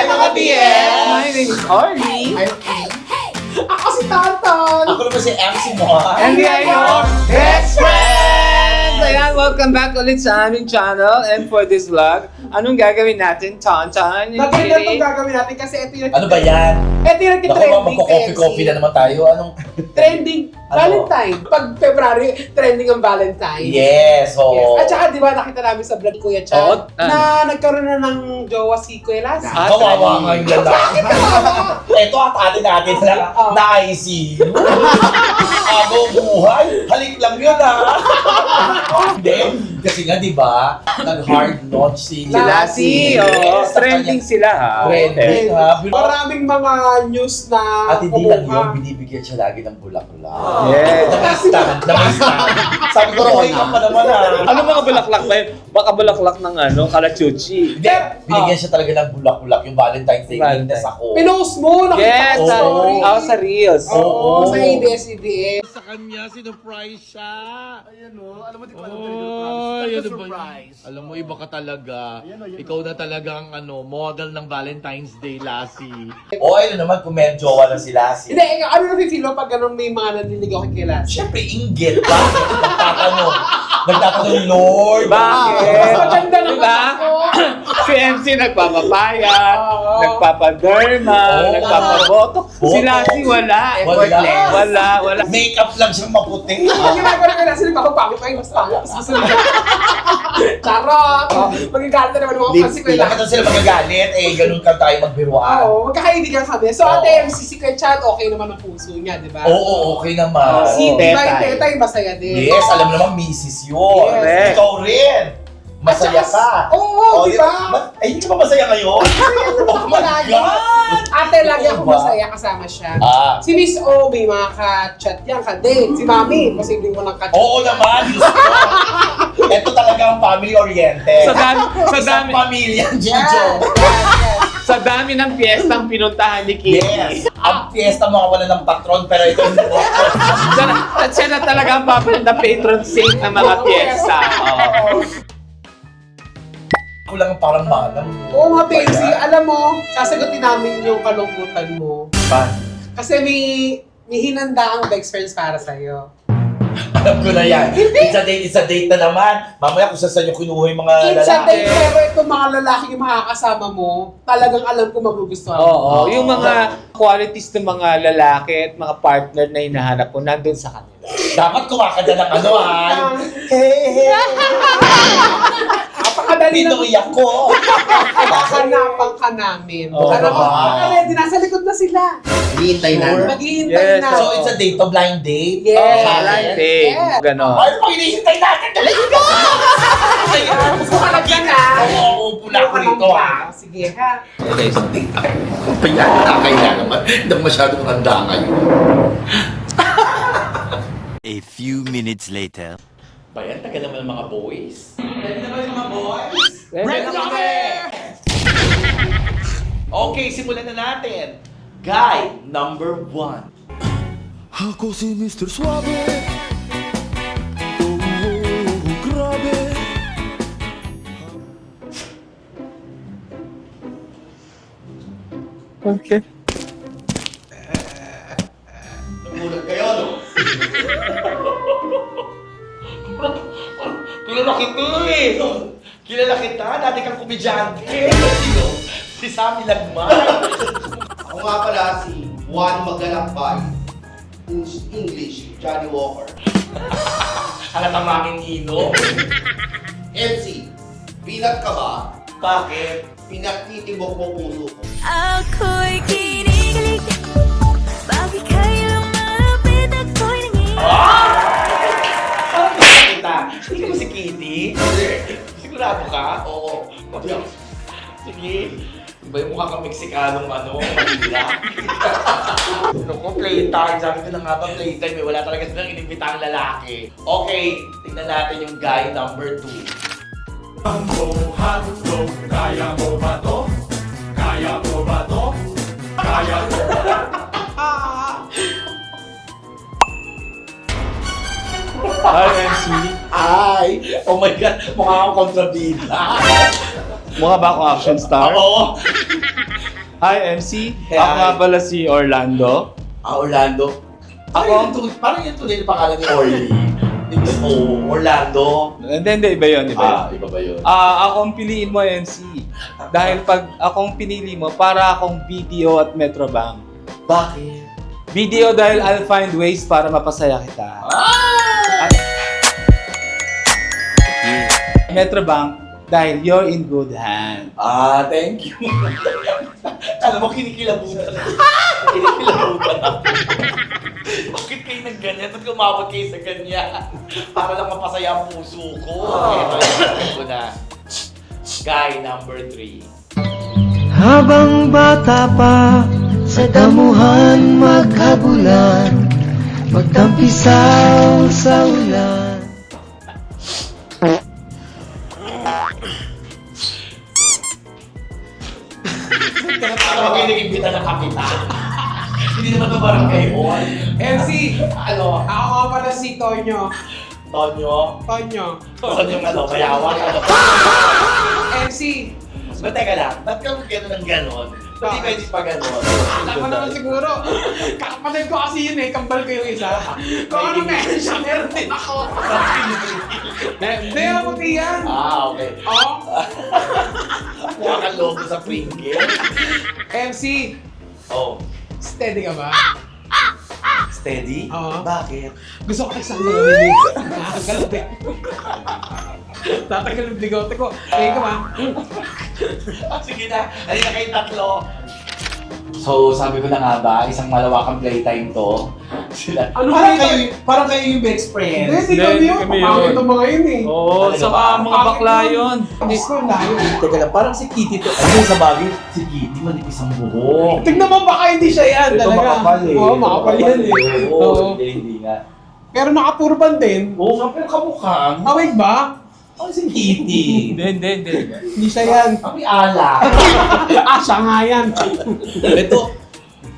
mga BS! My name is Orly. Ako si Tanton! Ako naman si MC Moa. And we are your best friends! Ayan, welcome back ulit sa aming channel. And for this vlog, anong gagawin natin, Tanton? Maganda itong gagawin natin kasi ito yung... Ano ba yan? Ito yung Naku, nag-trending magko-coffee-coffee na naman tayo. Anong... Trending. Ano? Valentine. Pag February, trending ang Valentine. Yes, oo. Yes. At saka, di ba, nakita namin sa vlog Kuya Chan Oo. na nagkaroon na ng jowa si Kuya Las. Kawawa nga yung lalaki. Ito at atin lang na ICU. Agaw buhay. Halik lang yun Hindi. Kasi nga, di ba, nag-hard launch si Lassie, oo. Trending sila ha. Trending ha. Maraming mga news na At hindi lang yun, kumuha. binibigyan siya lagi ng bulak-bulak. Yes. Namaistan. Sabi ko, okay ka pa naman Ano mga bulaklak ba yun? Baka bulaklak ng kalachuchi. Hindi, binigyan siya talaga ng bulak-bulak yung Valentine's Day. Valentine. Witness ako. Pinost mo, nakita Yes, ko sa story. ako sa Reels. Oo, sa ABS-CBN. Sa kanya, sinurprise siya. Ayan o, alam mo di ko Ay, ano ba yun? Alam mo, iba ka talaga. Ikaw na talagang model ng Valentine's Day, Lassie. O ayun naman, kung may jowa na si Lassie. Hindi, ano na feel mo pag ganun may mga nanliligaw kay Las? Siyempre, inggit. Bakit? Nagtatanong, Lord. Bakit? Mas maganda naman Diba? ako. Si MC nagpapapayat, Oo. nagpapaderma, Oo. nagpapaboto. Si Lassie wala. Wala. Wala. Makeup lang siyang maputi. Ang ginagawa ko na sila, papapangit pa yung mas pangit. Mas gusto nila. Charot! Magagalit na naman ng mga kasi ko Bakit na sila magagalit? Ganun ka tayo magbiruan. Oo, magkakaibigan kami. So, Oo. ate, si Kuya Chan, okay naman ang puso niya, di ba? Oo, okay naman. Si Oo. Tita, Tetay. Tetay, masaya din. Yes, alam mo naman, misis yun. Yes. Ikaw rin. Masaya ka. Oo, di ba? Ay, hindi ka ba masaya ngayon? Oh my Lagi. God! Ate, lagi ako Diba? masaya kasama siya. Ah. Si Miss O, may mga ka-chat yan, ka-date. Si Mami, posibleng mo ng ka-chat. Oo naman, Diyos ko. Ito talaga ang family-oriented. Sa dami, sa Isang dami, pamilya, Yes, Gio. yes. sa dami ng piyestang pinuntahan ni Kitty. Yes. Ang fiesta mga wala ng patron, pero ito hindi mo. Siya na talaga ang papalit na patron saint ng mga piyesta. Oo. Ako lang ang parang malam. Oo nga, Pensi. Alam mo, sasagutin namin yung kalungkutan mo. Pa, Kasi may hinanda ang best friends para sa'yo. alam ko na yan. Hindi. It's a date na naman. Mamaya kung saan yung kinuha yung mga It's a lalaki. day, pero itong mga lalaki yung makakasama mo, talagang alam ko magugustuhan mo. Oo, yung mga qualities ng mga lalaki at mga partner na hinahanap ko nandun sa kanila. Dapat kumakanta ng Hey, hey. Napakadali na Pinoy ako. kakanapan ka namin. Oo, Alam mo, naman. ready, nasa likod na sila. Hihintay Maghihintay Yes, na. So it's a date, a blind date? Yes. Oh, blind date. Yes. Ganon. Ano pang hinihintay natin? Dali ko! Gusto ka na dyan, ha? Oo, upo na ako rito, ha? Sige, ha? Okay, so tingnan. Payan na kaya naman. Hindi masyadong handa ngayon. A few minutes later. Bayan, taga naman ng mga boys. Ready naman yung mga boys? Ready na kami! Okay, simulan na natin. Guy number 1. Ako si Mr. Suave. Oh, grabe. Okay. Nagulat kayo, no? Kilala kita eh! Kilala kita, dati kang komedyante. Sino? Si Sammy Lagman. Ako nga pala si Juan Maglalakbay. English, Johnny Walker. Ang tamangin ino. MC, pinat ka ba? Bakit? Pinagtitibok mo puso ko. Ako'y kinikilig. Bakit kayo malapit ako'y nanginig? Parang kilala kita. Hindi mo si Kitty? Sigurado ka? Oo. Sige. Iba yung mukha kang Mexicanong Manila. Naku, playtime. Sabi ko na nga ba playtime eh. Wala talaga silang inimbitang lalaki. Okay, tingnan natin yung guy number 2. Hi, MC. Ay! Oh my God! Mukha akong kontrabida. Mukha ba akong action star? Oo! Hi, MC. Hey, Ako hi. nga pala si Orlando. Orlando. Parang yung tunay na pangalan ni Orly. Orlando. Hindi, iba yun, iba yun. Iba ba yun? Akong piliin mo, MC. Dahil pag akong pinili mo, para akong BDO at Metrobank. Bakit? BDO dahil I'll find ways para mapasaya kita. At Metrobank dahil you're in good hand. Thank you. Alam mo, kinikilabutan ako. Kinikilabutan ako. Bakit kayo nagganyan? Ba't kumabot kayo sa ganyan? Para lang mapasaya ang puso ko. Okay, ko na. Guy number 3. Habang bata pa, sa damuhan maghabulan, magtampisaw sa ulan. Ano kayo nag-imbita ng kapitan? Hindi naman ito barangay hall. MC, Ano? ako nga pala si Tonyo. Tonyo? Tonyo. Tonyong ano? Bayawan? Ano? MC, But teka lang, ba't ka gano'n ng gano'n? Ba't di pwede pa gano'n? alam mo naman siguro. Kapatid ko kasi yun eh, kambal ko yung isa. Kung ano meron siya, meron din ako. Hindi, ako yan. Okay. Oh, Kuha ka logo sa Pringles. MC, Oh, steady ka ba? steady? Oo. Bakit? Gusto ko isang gawin. Galabi. Tatagal yung bigote ko. Kaya ka ba? Sige na, halina kayong tatlo. So, sabi ko na nga ba, isang malawakang playtime to. Sila. Ano Parang kayo yung best friends. Hindi, kami yun. kami Papangit yun. ang mga yun eh. Oo, Talaga saka ba? mga bakla yun. Hindi ko layo. Teka lang, parang si Kitty to. Ayun, sa bagay, si Kitty manipis ang buhok. Tignan mo baka hindi siya yan Ito talaga. makapal eh. Oo, makapal yan eh. Oo. Hindi nga. Pero nakapurban din. Oo, kapag kamukhang. Awig ba? Ang si Kitty. Hindi. Hindi siya yan. Ang ala. Siya nga yan. Ito,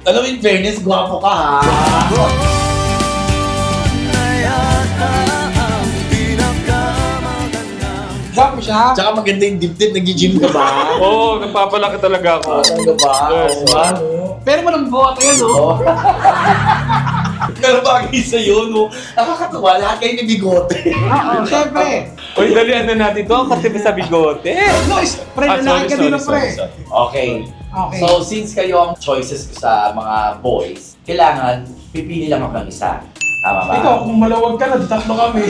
alam mo, in fairness, gwapo ka ha. Gwapo siya. Tsaka maganda yung dibdib, nag-gym ka ba? Oo, nagpapalaki talaga ako. Talaga ba? Yes. Oo, ano? Pero malambot yan, no? Oo. Pero bagay sa'yo, no? Nakakatuwa, lahat kayo may bigote. Oo, syempre. Uy, dalian na natin to. Ang katipid sa bigote. No, pre, lalaki ka din na pre. Okay. Okay. So, since kayo ang choices ko sa mga boys, kailangan pipili lang ako ng isa. Tama ba? Ikaw, kung malawag ka na, tatlo kami.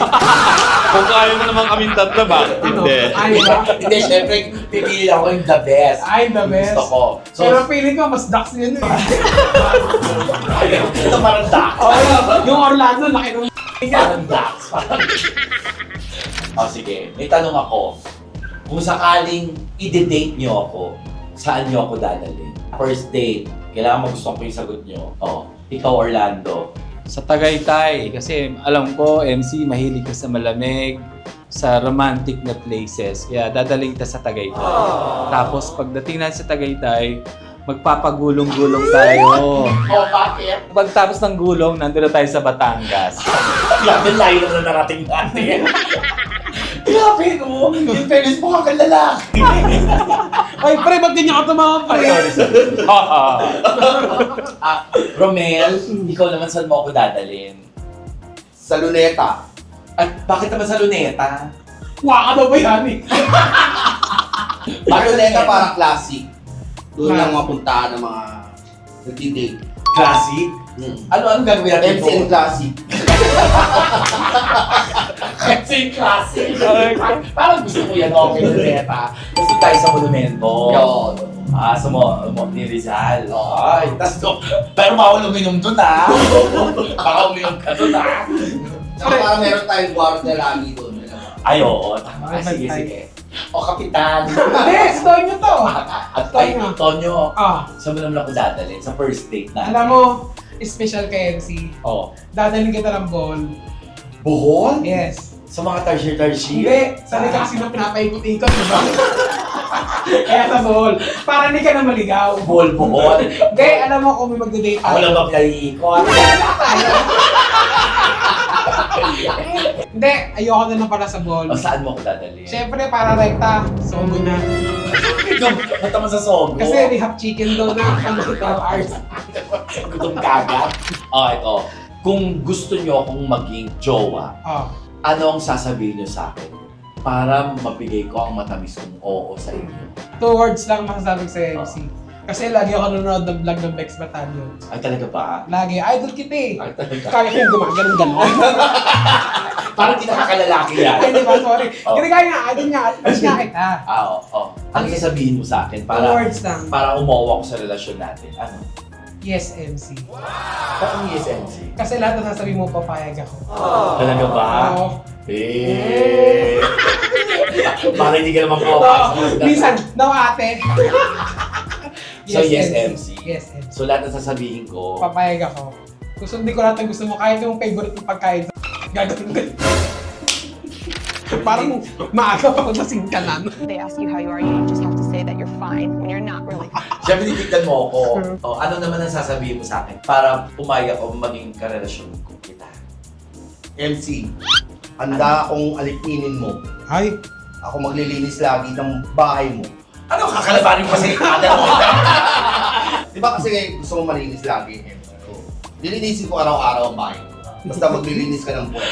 Kung kaya mo naman kaming tatlo, bakit Ano? hindi? Ay, ba? Hindi, syempre, pipili lang ako yung the best. Ay, the best. Gusto ko. So, Pero feeling ko, mas ducks yun eh. ito parang ducks. Yung Orlando, laki ng Parang ducks. Sige. May tanong ako. Kung sakaling i-date niyo ako, saan niyo ako dadalhin? First date, kailangan magustuhan ko yung sagot niyo. Ikaw, Orlando. Sa Tagaytay, kasi alam ko, MC, mahilig ka sa malamig, sa romantic na places. Kaya dadaling kita sa Tagaytay. Tapos pagdating natin sa Tagaytay, magpapagulong-gulong tayo. Bakit? Pagtapos ng gulong, nandun na tayo sa Batangas. Grabe, layo na narating natin. Grabe, no? Yung fairness mo kang lalaki. Ay, pre, ba't ganyan ka tumama, pre? Sorry. Romel, ikaw naman saan mo ako dadalhin? Sa Luneta. At bakit naman sa Luneta? Waka daw ba yan eh? Ang Luneta parang classic. Doon lang mapuntahan ng mga nag-date. Classic? Ano gagawin natin MCN Classic. MCN Classic? Parang gusto ko yan, okay, Luneta. Gusto tayo sa monumento. Yun. Sa ni Rizal. Ay, pero bawal uminom dun ha. Baka uminom ka dun ha. Saka parang meron tayong guardia lagi doon. Ay, oo. Tama. Sige, sige. O, Kapitan. Hindi, si Tonyo to. At ay, Tonyo, Ah, saan mo naman ako dadalhin? Sa first date na. alam mo, special kay MC. Oh. Dadalhin kita ng ball. Buhon? Yes. Sa mga tarsier-tarsier? Hindi, sanay ka kasi nung pinapaikot-ikot, di ba? Kaya sa ball. Para hindi ka na maligaw. Buhon. Hindi, alam mo kung may magde-date Ako lang ba pinaiikot? Tayo. Hindi, ayoko na lang para sa ball. O saan mo ko dadalhin? Siyempre, para rekta. Sogo na. Ikaw, ba't naman sa sogo? Kasi rehab chicken daw na. 12 hours. Gutom kagat. Ito. Kung gusto nyo akong maging jowa, Oh. ano ang sasabihin nyo sa akin para mabigay ko ang matamis kong oo sa inyo? 2 words lang masasabi ko sa MC. Kasi lagi ako nanonood ng vlog ng Bex Battalion. Ay, talaga ba? Lagi, idol kita eh. Ay, talaga. Kaya ko yung gumaganon-ganon. Parang di nakakalalaki yan. Ay, di ba? Sorry. Oh. Ginagaya nga, idol nga. Tapos nga kita. Oo. Ano sasabihin mo sa akin 2 para words lang. umawa ko sa relasyon natin? Ano? Yes, MC. Parang yes, MC. Kasi lahat na sasabihin mo, papayag ako. Talaga ba? Oo. Eh. Para hindi ka naman pumapasok. Minsan, no ate. So, yes, MC. Yes, MC. So, lahat na sasabihin ko, Papayag ako. Susundin ko lahat ng gusto mo, kahit yung favorite ng pagkain. Gagawin ko. Parang maaga pa ako lasing ka na. They ask you how you are, you just have to say that you're fine when you're not really. siya binitigdan mo ako. Ano naman ang sasabihin mo sa akin para pumayag o maging karelasyon ko kita? MC, handa akong alikinin mo. Ay, Ako maglilinis lagi ng bahay mo. Ano kakalabanin mo kasi kada mo? Di ba kasi gusto mo malinis lagi? Lilinisin ko araw-araw ang bahay mo. Basta maglilinis ka ng buwan.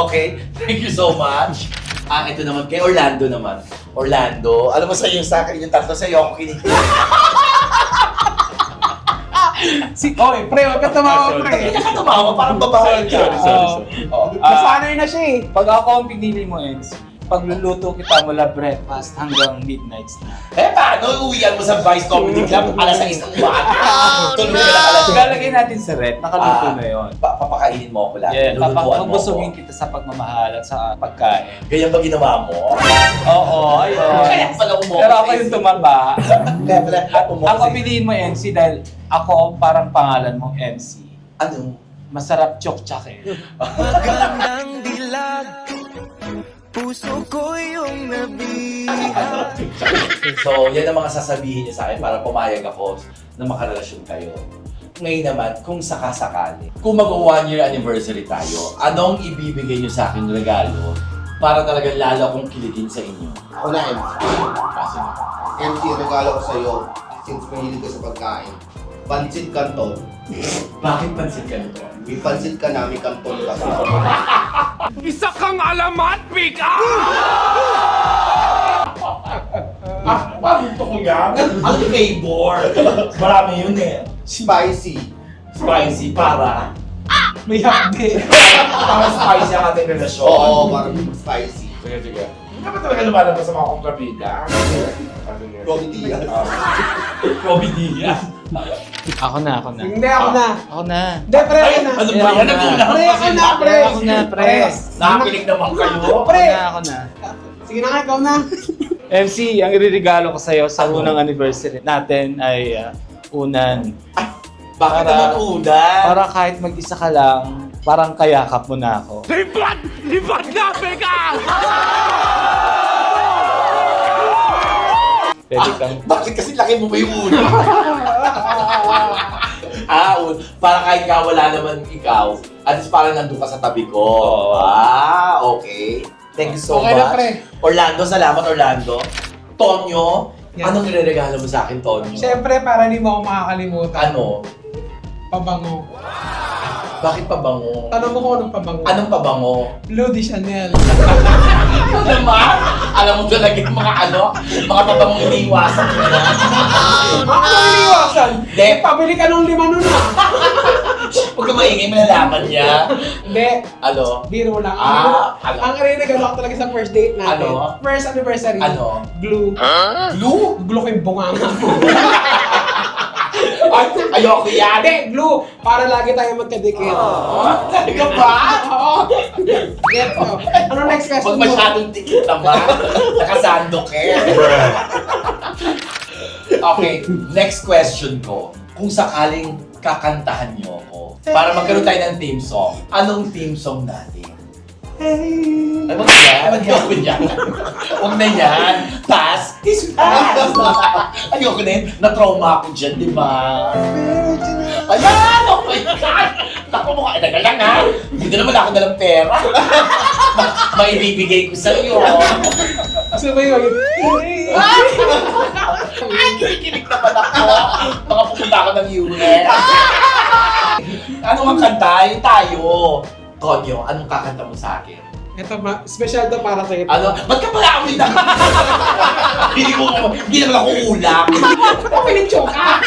Okay, thank you so much. Ito naman kay Orlando naman. Orlando, alam mo sa iyo sa akin yung tatlo sa iyo ako kinikilig. Oy, pre, wag ka tumawa, pre. Hindi ka tumawa, parang babae ka. Nasanay na siya eh. Pag ako ang pinili mo, Enz, pagluluto kita mula breakfast hanggang midnight na. Eh paano uwian mo sa Vice Comedy Club alas 6 ng umaga? Tulog ka lang alas 6. Lalagay natin sa rep, nakaluto na yun. Papakainin mo ako lahat. Yeah, Lulutuan mo ako. papabusugin kita sa pagmamahal at sa pagkain. Ganyan ba ginawa mo? Oo, ayun. Kaya pala umokis. Pero ako yung tumaba. Kaya pala umokis. Ako piliin mo MC dahil ako parang pangalan mo MC. Ano? Masarap chok-chak eh. Magandang dilag, puso ko yung nabihag. So, yan ang mga sasabihin niyo sa akin para pumayag ako na makarelasyon kayo. Ngayon naman, kung sakasakali, kung mag-1 year anniversary tayo, anong ibibigay niyo sa akin regalo para talagang lalo akong kiligin sa inyo? Ako na, MC. Kasi na. MC, regalo ko sa'yo. Since mahilig ka sa pagkain. Pansit Canton. Bakit pansin ka nito? May pansit ka na, may canton ka pa. Isa kang alamat, pick up! Paano ko yan? Ang flavor! Marami yun eh. Spicy. Spicy para. May hapde. Para spicy ang ating relasyon. Oo, parang spicy. Sige. Hindi ba talaga lumalabas sa mga kontrabida? Comedy yan. Kobe Diaz. Ako na. Hindi, ako na. Ako na. Hindi, pre, ako na. Ano ba yan? Nagulat Pre, ako na, pre. Ako na, pre. Nakakilig naman kayo. Pre. Ako na. Sige na nga, ikaw na. MC, ang iririgalo ko sa'yo sa unang anniversary natin ay unan. Bakit Para- naman udan? Para kahit mag-isa ka lang, parang kayakap mo na ako. Lipat na, Peka! Pwede kang... Bakit kasi laki mo ba yung ulo? Para kahit ka wala naman ikaw, at least parang nandun ka sa tabi ko. Okay. Thank you so Okay na, much. pre. Orlando, salamat Orlando. Tonyo, Yes. anong nireregalo mo sa akin, Tonyo? Siyempre, para hindi mo ako makakalimutan. Ano? Pabango. Bakit pabango? Tanong mo kung anong pabango. Anong pabango? Blue de Chanel. Ano naman? Alam mo talaga yung mga mga pabangong iniiwasan ko na. Ano iniwasan? Hindi. Pabili ka ng 5 nun ah. Huwag ka maingay, malalaman niya. Hindi. Ano? Biro lang. Ano? Ang rinigalo ko talaga sa first date natin. Ano? First anniversary. Ano? Glue. Glue? Glue ko yung bunganga mo. Ay, ayoko yan. Hindi, glue. Para lagi tayo magkadikit. Talaga ba? Oo. Get ko. Ano next question Huwag mo? masyadong tikit naman. Nakasandok eh. Okay, next question ko. Kung sakaling kakantahan niyo ako, para magkaroon tayo ng theme song, anong theme song natin? Ay, wag yan. Ayoko yan. Huwag na yan. Pass is pass. Ayoko na yun. Na-trauma ako dyan, di ba? Ayan! my God! Naku mo ka, tagal lang ha. Hindi naman ako dalang pera. May ibibigay ko sa iyo. Sabay yun. Ay, kinikilig naman ako. Mga pupunta ako ng US. Ano ang kanta? Yung tayo. Konyo, anong kakanta mo sa akin? Ito, special to para sa'yo. Ano? Ba't ka pala amoy na? Hindi naman ako ulam. Pinitsyo ka!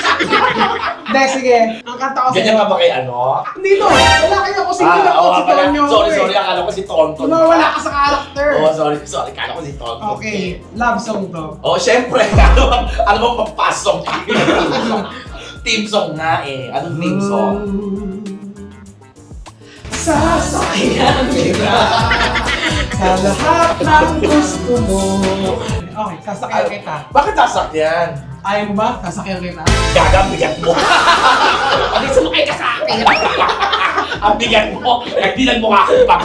Hindi, sige. Ang kanta ko Ganyan ka ba kay ano? Hindi no! Wala kayo ako sige na ako oo si nga pala. Tonyo. Sorry, akala ko si Tonton. Wala ka sa character. Oo, sorry, akala ko si Tonton. Okay, love song to. Oh, syempre. Ano bang papasok? Team song nga eh. Anong team song? Sasakyan kita sa lahat ng gusto mo. Okay, sasakyan kita. Bakit sasakyan? Ayaw mo ba? Sasakyan kita. Gagang bigat mo. Pag sumakay ka sa akin. Ang bigat mo. Nagdilan mo nga ako pa.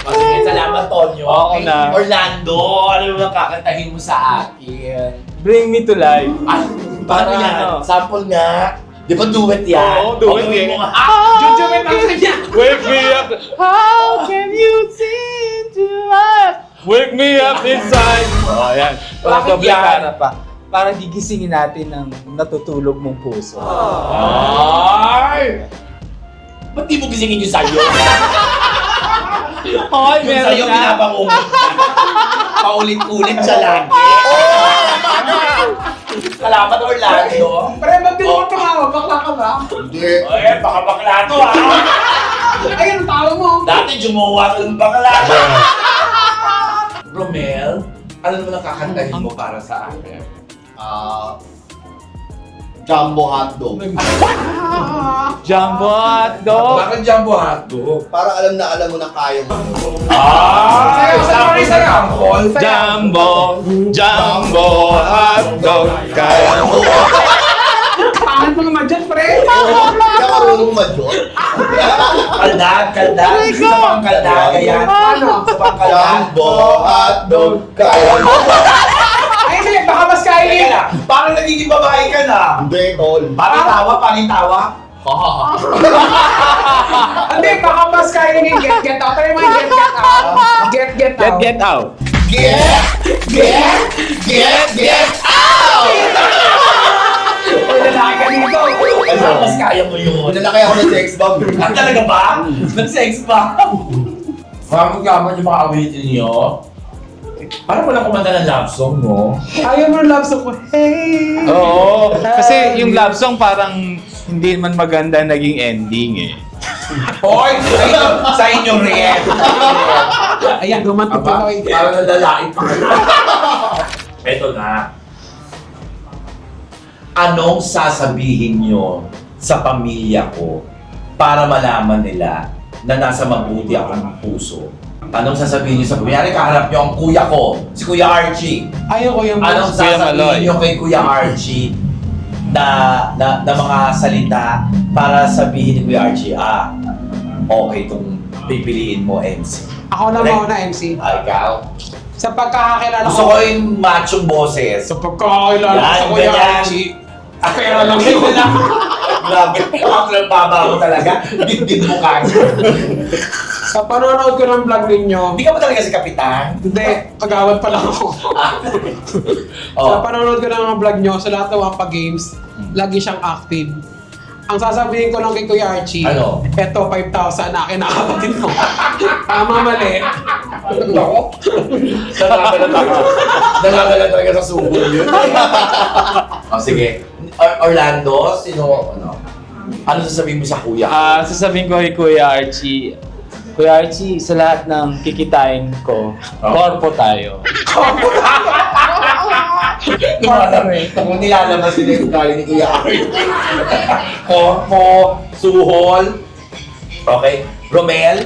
Sige, salamat Tonyo. Oo na. Orlando, ano yung kakantahin mo sa akin? Bring me to life. Ah, paano Para yan? ano? Sample nga. Di ba duet yan? Oo, duet Gawin yan. mo nga. Jojo, may tangan niya. Wake me up. How can you see to life? Wake me up inside. Oh, yan. Walang Bakit doble yan? cara pa. Para gigisingin natin ang natutulog mong puso. Ay! Ba't di mo gisingin yung sayo? Hoy, Yung sayo, pinapangungot. Paulit-ulit siya lagi. Salamat Orlando. Pre, ba't di mo tumawag? Bakla ka ba? Hindi. Ay, baka bakla to ha. Ayun, ang tawa mo. Dati jumawa ng bakla. Romel, ano naman ang kakantahin mo para sa akin? Jumbo hotdog. Jumbo hotdog. Bakit jumbo hotdog? Para alam mo na kaya mo. Ay! Sabi sa sample. Jumbo hotdog. Kaya mo. Pangan mo naman dyan, pre. Kaya marunong madyon. Kaldag. Isa pang kaldag. Ayan. Ano? Isa pang kaldag. Jumbo hotdog. Kaya mo. Ay, hindi. Baka mas kaya Teka yun. lang, parang nagiging babae ka na. Hindi, tol. Parang tawa. Hindi, baka mas kaya yun. Get out. Try mo yung get out. Get out. Get out. Get out! Uy, lalaki ka dito. Ano, mas kaya mo yun. Nalaki ako ng sex bomb. Ah, talaga ba? Nag-sex ba? Makamagyaman yung mga awitin niyo. Parang walang kumanda ng love song, no? Ayaw mo ng love song ko. Hey! Oo. Kasi yung love song parang hindi man maganda naging ending eh. Hoy! Sa inyo rin! Ayan, romantic Aba, Pinoy. parang nadalain pa kayo. Eto na. Anong sasabihin nyo sa pamilya ko para malaman nila na nasa mabuti akong puso? Anong sasabihin nyo sa kunyari kaharap nyo ang kuya ko, si Kuya Archie? Ayaw ko yung Anong Kuya Maloy. sasabihin nyo kay Kuya Archie na mga salita para sabihin ni Kuya Archie, okay itong pipiliin mo, MC? Ako na mauna, MC. Ikaw? Sa pagkakakilala Gusto ko yung machong boses. Sa pagkakakilala ko Yan, sa Kuya ganyan. Archie. Pera lang yun. Grabe, ang baba mo talaga. Din mo kanya. Sa panonood ko ng vlog ninyo, Hindi ka ba talaga si Kapitan? hindi, kagawad pa lang ako. Sa panonood ko ng mga vlog nyo, sa lahat ng mga pag-games, lagi siyang active. Ang sasabihin ko lang kay Kuya Archie, Ano? eto 5,000 na akin nakakapatid mo. Tama mali. Ako? Nangagala talaga sa sugod yun. Sige. Orlando, sino, ano sasabihin mo sa kuya? Sasabihin ko kay Kuya Archie, Kuya Archie, sa lahat ng kikitain ko, korpo tayo. Kung nilalabas nila yung galing ni Kuya Archie. Korpo, suhol. Okay. Romel,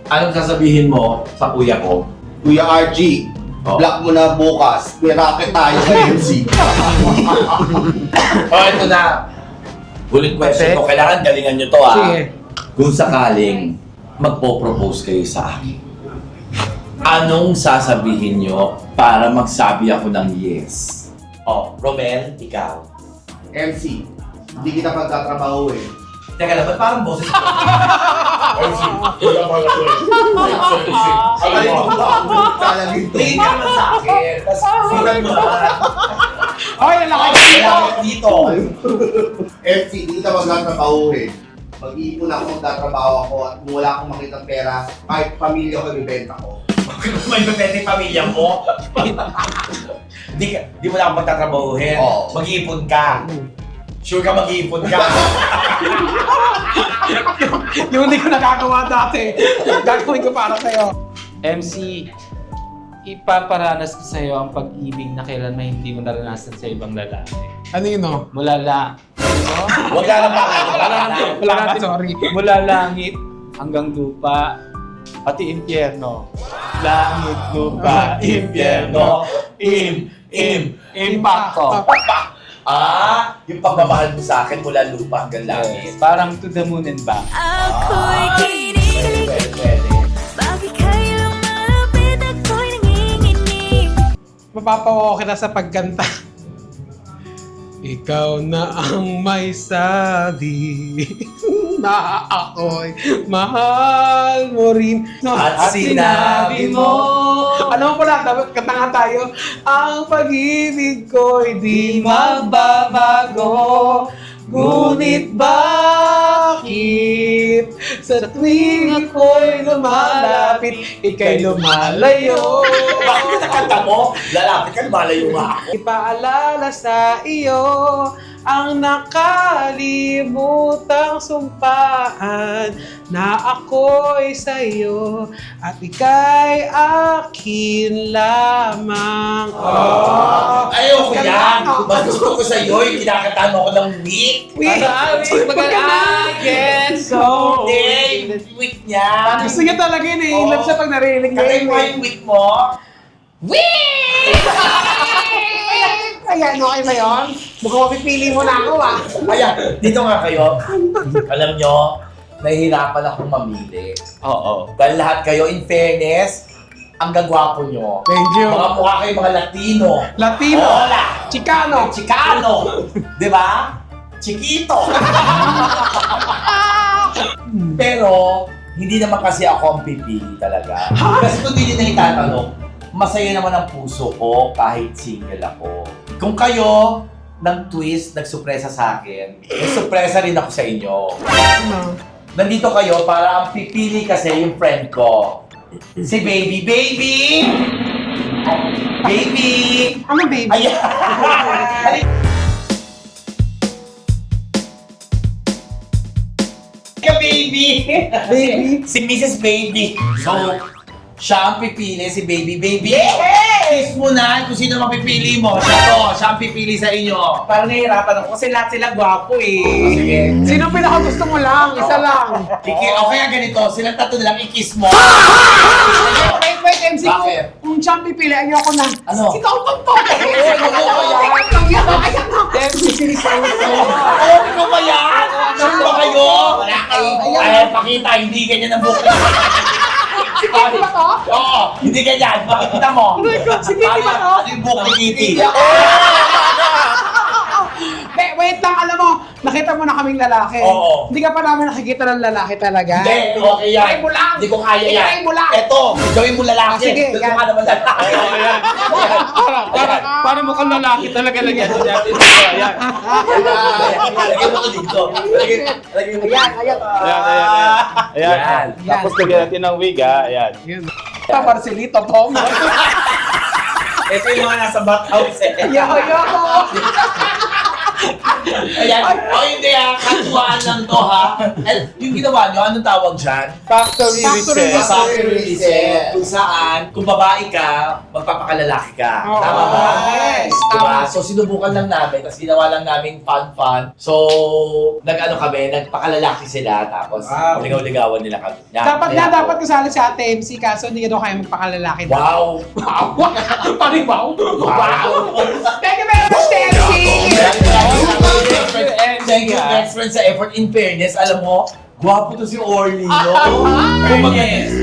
anong sasabihin mo sa kuya ko? Kuya RG, block mo na bukas. May racket tayo sa MC. Ito na. Huling question ko. Kailangan galingan nyo to Sige. Kung sakaling magpo-propose kayo sa akin, anong sasabihin nyo para magsabi ako ng yes? Romel, ikaw. MC, hindi kita pagtatrabahuin. Teka lang, ba't parang boses ko? Talagin to. Tingin ka naman sa akin. Tapos, sunan mo naman. Okay, lalaki dito. Dito. FC, hindi kita pagtatrabahuin. Mag-iipon ako, magtatrabaho ako, at kung wala akong makitang pera, kahit pamilya ko, ibibenta ko. May bebete yung pamilya mo. Di mo na ako magtatrabahuhin. Oo. Mag-iipon ka. Sure ka mag-iipon ka. Yung hindi ko nagagawa dati. Gagawin ko para sa'yo. MC, ipaparanas ko sa'yo ang pag-ibig na kailan na hindi mo naranasan sa ibang lalaki. Ano yun, no? Mula Wag na lang Wala na, sorry. mula langit hanggang lupa, pati impyerno. Langit, lupa, impyerno, impacto. Yung pagmamahal mo sa akin mula lupa hanggang langit. Parang to the moon and back. Ako'y kinikilig Pwede. Bakit kayo lumalapit ako'y nanginginig Mapapawaw kita sa pagkanta. Ikaw na ang may sabi na ako'y mahal mo rin. No, At sinabi mo. Alam mo pala, dapat kanta nga tayo. Ang pag-ibig ko'y di magbabago. Ngunit bakit sa tuwing ako'y lumalapit, ika'y lumalayo? Bakit nakanta mo? Lalapit ka, lumalayo nga ako. Ipaalala sa iyo ang nakalimutang sumpaan na ako'y sa'yo at ika'y akin lamang. Ayoko yan! Mas gusto ko sa'yo yung kinakanta mo ako ng week. I get so Week niya. Gusto niya talaga yun eh. Love siya pag narinig niya Kaya yun mo eh. yung week mo. Ayan, okay ba yun? Mukhang mapipili mo na ako ah. Ayan, dito nga kayo. Alam nyo, nahihirapan akong mamili. Oo. Dahil lahat kayo, in fairness, ang gagwapo nyo. Thank you. Mga mukha kayo mga Latino. Latino. Hola! Chicano. Chicano! Di ba? Chiquito! Pero, hindi naman kasi ako ang pipili talaga. Kasi kung hindi nyo na itatanong, masaya naman ang puso ko kahit single ako. Kung kayo nag-twist, nagsupresa sa akin, nagsupresa rin ako sa inyo. Nandito kayo para ang pipili kasi yung friend ko. Si Baby. Baby! Baby! Ano baby? Ayan! Baby! Baby? Si Mrs. Baby. So, siya ang pipili, si Baby. Baby! Kiss mo na kung sino mapipili mo. Siya ang pipili sa inyo. Parang nahihirapan ako kasi lahat sila gwapo eh. Sige. Sino pinaka gusto mo lang? Isa lang. Okay, ganito. Silang tatlo na lang i-kiss mo. Wait, MC. Bakit? Kung siyang pipili, ayoko na. Ano? Ikaw to. Ikaw ba yan? Sure ba kayo? Wala kayo. Ay, pakita. Hindi ganyan ang buhok. Si Kitty ba to? Oo, hindi ganyan. Pakita mo. Si Kitty ba to? Ano yung buhok ni Kitty? Wait lang, alam mo, nakita mo na kaming lalaki. Oo. Hindi ka pa namin nakikita ng lalaki talaga. Hindi, okay yan. Try mo lang. Hindi ko kaya yan. Try mo lang. Eto, gawin mo lalaki. Sige, Gusto yan. ka naman lalaki. Para mukhang lalaki talaga lang yan. Ayan. Lagyan mo ko dito. Lagyan mo Ayan, ayan. Ayan. Tapos lagyan natin ng wig, Ayan. Yun. Ito, Marcelito, Tom. Ito yung mga nasa bathhouse eh. Yoko. Ayan. O hindi katuwaan lang to ha. Yung ginawa nyo, anong tawag dyan? Factory reset. Factory reset. Kung saan, kung babae ka, magpapakalalaki ka. Oo. Tama ba? Yes, Diba? tama. So sinubukan lang namin, tapos ginawa lang namin fun. So, nagpakalalaki sila, tapos ligaw-ligawan nila kami. Yan. Dapat Kaya nga, ako- dapat kasali si Ate MC, kaso hindi ka daw kaya magpakalalaki. Wow! Wow! Parang wow! Wow! Thank you very much, MC! Thank you, best friend, sa effort. In fairness, alam mo, Gwapo to si Orly, no?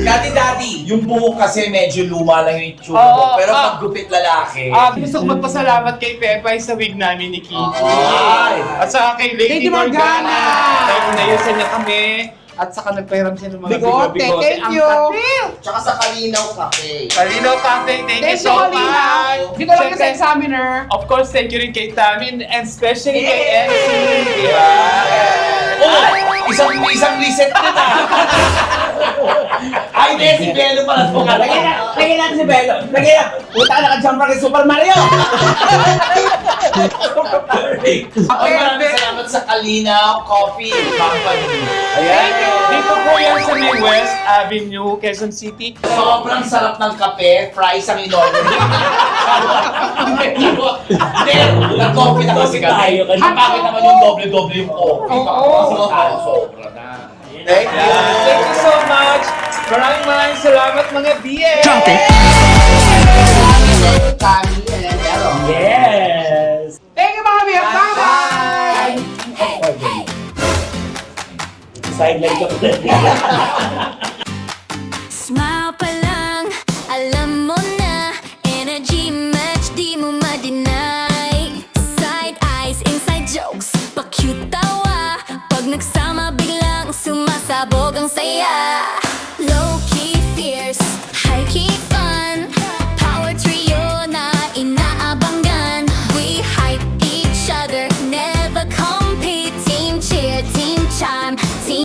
Dati-dati, yung buhok kasi medyo luma lang yung itsura mo. Oo, Pero pag gupit lalaki, Gusto ko magpasalamat kay Pepay sa wig namin ni Kiki. Ay! At saka kay Lady Lady Morgana. Morgana. Dahil nayusan niya kami. At saka nagpahiram siya ng mga Bigote, bigote. thank Ang you. kapil! Tsaka sa Kalinaw Cafe. Kalino Cafe, thank you Thank you, so Kalina. much. Dito lang sa Siyempre, examiner. of course, thank you rin kay Tamin and especially kay MC. Diba? Oh! Isang reset na na! Ay, hindi, si Belo pala ito nga. Lagyan natin si Bello. Lagyan na. Puta ka naka-jump kay Super Mario. Ay, maraming salamat sa Kalinaw Coffee Company. Ayan. Dito po yan sa may West Avenue, Quezon City. Sobrang sarap ng kape, fries ang in-order. Hindi, nag-coffee na kasi kami. Ang bakit naman yung doble-doble yung coffee? Sobra na. Thank you so much. Maraming salamat mga BS. Kami, Elero. Yes. Thank you, mga BF. Bye-bye! Sideline ka pa. Smile pa lang, alam mo na. Energy match, di mo ma-deny. Side eyes, inside jokes, pa-cute tawa. Pag nagsama biglang sumasabog ang saya. Low